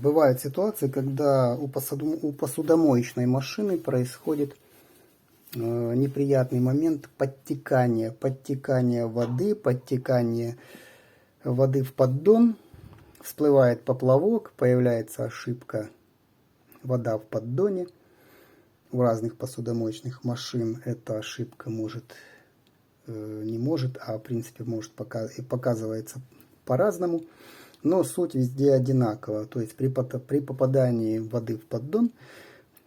Бывают ситуации, когда у посудомоечной машины происходит неприятный момент подтекания воды в поддон, всплывает поплавок, появляется ошибка вода в поддоне. У разных посудомоечных машин эта ошибка не может, а в принципе показывается по-разному. Но суть везде одинакова. То есть при попадании воды в поддон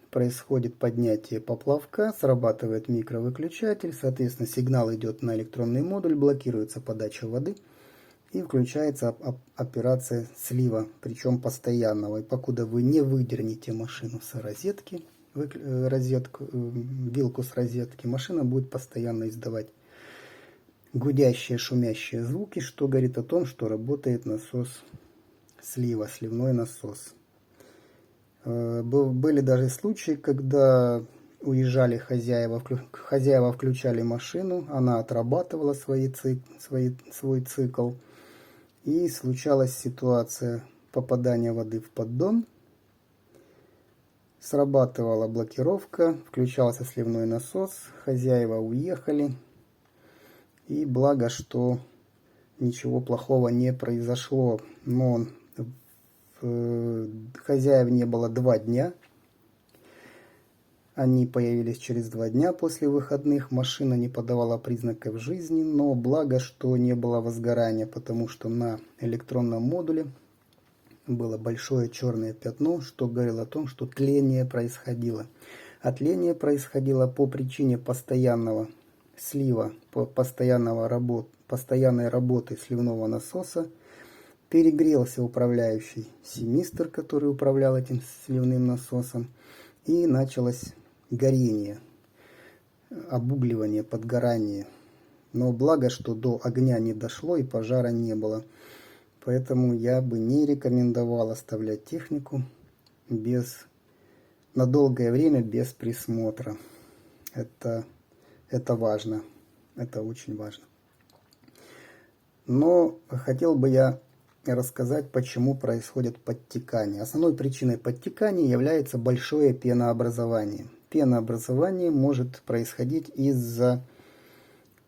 происходит поднятие поплавка, срабатывает микровыключатель, соответственно сигнал идет на электронный модуль, блокируется подача воды и включается операция слива, причем постоянного. И покуда вы не выдернете машину с розетки, вилку с розетки, машина будет постоянно издавать гудящие, шумящие звуки, что говорит о том, что работает насос слива, сливной насос. Были даже случаи, когда уезжали хозяева включали машину, она отрабатывала свой цикл, и случалась ситуация попадания воды в поддон, срабатывала блокировка, включался сливной насос, хозяева уехали, и благо, что ничего плохого не произошло, но хозяев не было 2 дня. Они появились через 2 дня после выходных. Машина не подавала признаков жизни, но благо, что не было возгорания, потому что на электронном модуле было большое черное пятно, что говорило о том, что тление происходило. А тление происходило по причине постоянного слива, постоянной работы сливного насоса. Перегрелся управляющий семистр, который управлял этим сливным насосом, и началось горение, обугливание, подгорание. Но благо, что до огня не дошло и пожара не было. Поэтому я бы не рекомендовал оставлять технику на долгое время без присмотра. Это важно, это очень важно. Но хотел бы я рассказать, почему происходит подтекание. Основной причиной подтекания является большое пенообразование. Пенообразование может происходить из-за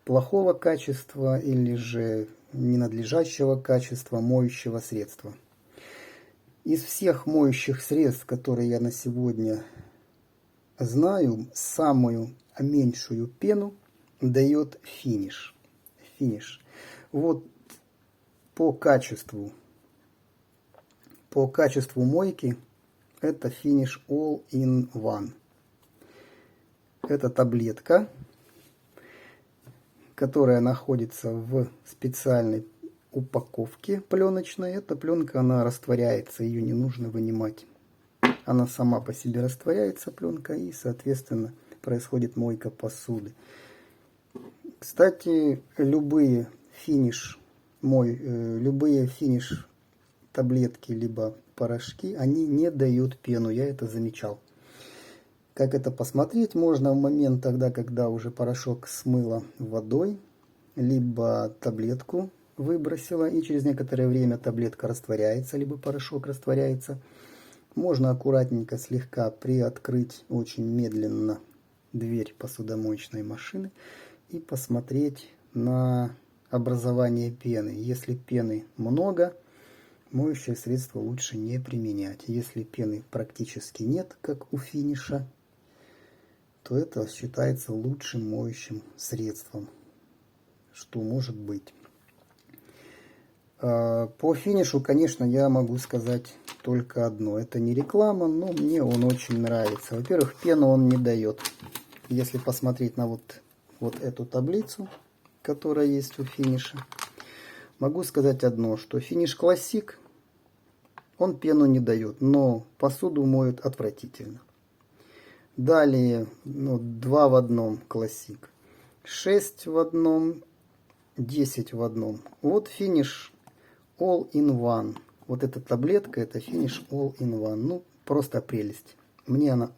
плохого качества или же ненадлежащего качества моющего средства. Из всех моющих средств, которые я на сегодня знаю, самую меньшую пену дает финиш. Вот по качеству мойки это Finish All-in-One. Это таблетка, которая находится в специальной упаковке пленочной. Эта пленка, она растворяется, ее не нужно вынимать. Она сама по себе растворяется, пленка, и, соответственно, происходит мойка посуды. Кстати, любые финиш таблетки либо порошки, они не дают пену, я это замечал. Как это посмотреть можно в момент тогда, когда уже порошок смыло водой, либо таблетку выбросила, и через некоторое время таблетка растворяется, либо порошок растворяется. Можно аккуратненько слегка приоткрыть очень медленно дверь посудомоечной машины и посмотреть на образование пены. Если пены много, моющее средство лучше не применять. Если пены практически нет, как у финиша, то это считается лучшим моющим средством, что может быть. По финишу, конечно, я могу сказать только одно. Это не реклама, но мне он очень нравится. Во-первых, пену он не дает. Если посмотреть на вот эту таблицу, которая есть у финиша, могу сказать одно, что финиш классик, он пену не дает, но посуду моет отвратительно. Далее 2 в одном классик, 6 в одном, 10 в одном. Вот финиш All-in-One. Вот эта таблетка, это финиш All-in-One. Ну, просто прелесть. Мне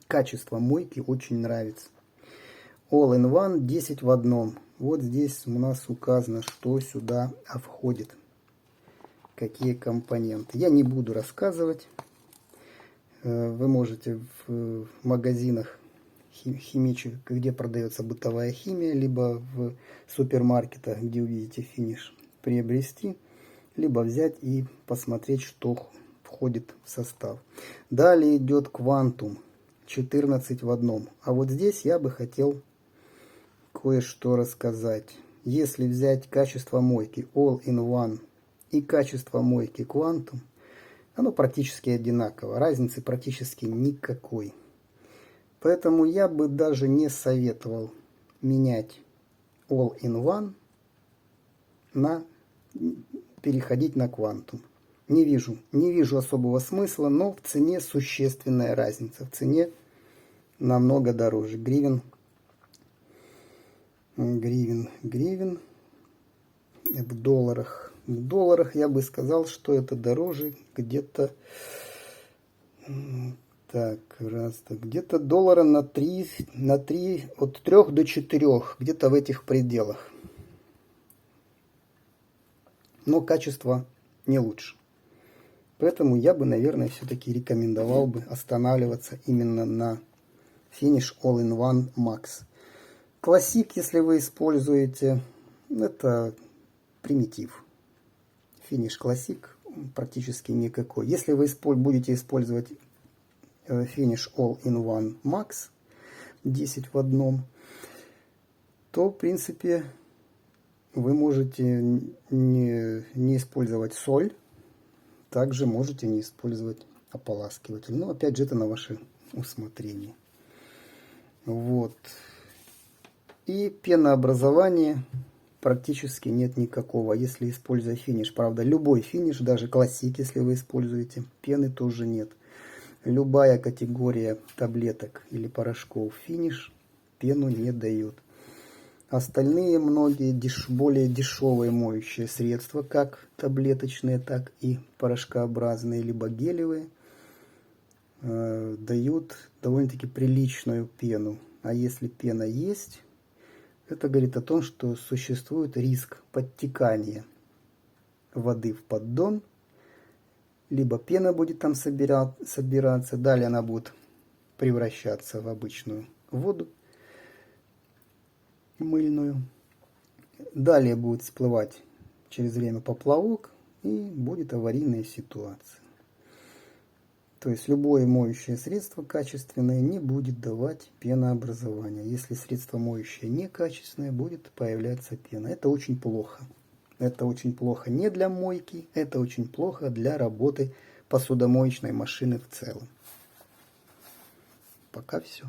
качество мойки очень нравится. All-in-One, 10 в одном. Вот здесь у нас указано, что сюда входит. какие компоненты. Я не буду рассказывать. Вы можете в магазинах химичек, где продается бытовая химия, либо в супермаркетах, где увидите финиш, приобрести, либо взять и посмотреть, что входит в состав. Далее идет Quantum 14 в одном. А вот здесь я бы хотел кое-что рассказать. Если взять качество мойки All-in-One и качество мойки Quantum, оно практически одинаково, разницы практически никакой. Поэтому я бы даже не советовал менять All-in-One переходить на Quantum. Не вижу особого смысла, но в цене существенная разница. В цене намного дороже. Гривен в долларах. В долларах я бы сказал, что это дороже где-то где-то доллара на 3, от 3 до 4, где-то в этих пределах. Но качество не лучше. Поэтому я бы, наверное, все-таки рекомендовал бы останавливаться именно на Finish All-in-One Max. Classic, если вы используете, это примитив. Finish Classic практически никакой. Если вы будете использовать Finish All-in-One Max 10 в одном, то, в принципе, вы можете не использовать соль. Также можете не использовать ополаскиватель. Но опять же, это на ваше усмотрение. Вот. И пенообразования практически нет никакого. Если используя финиш, правда, любой финиш, даже классик, если вы используете, пены тоже нет. Любая категория таблеток или порошков финиш пену не дают. Остальные многие более дешевые моющие средства, как таблеточные, так и порошкообразные, либо гелевые, дают довольно-таки приличную пену. А если пена есть, это говорит о том, что существует риск подтекания воды в поддон, либо пена будет там собираться, далее она будет превращаться в обычную воду мыльную. Далее будет всплывать через время поплавок и будет аварийная ситуация. То есть любое моющее средство качественное не будет давать пенообразование. Если средство моющее некачественное, будет появляться пена. Это очень плохо. Это очень плохо не для мойки, это очень плохо для работы посудомоечной машины в целом. Пока все.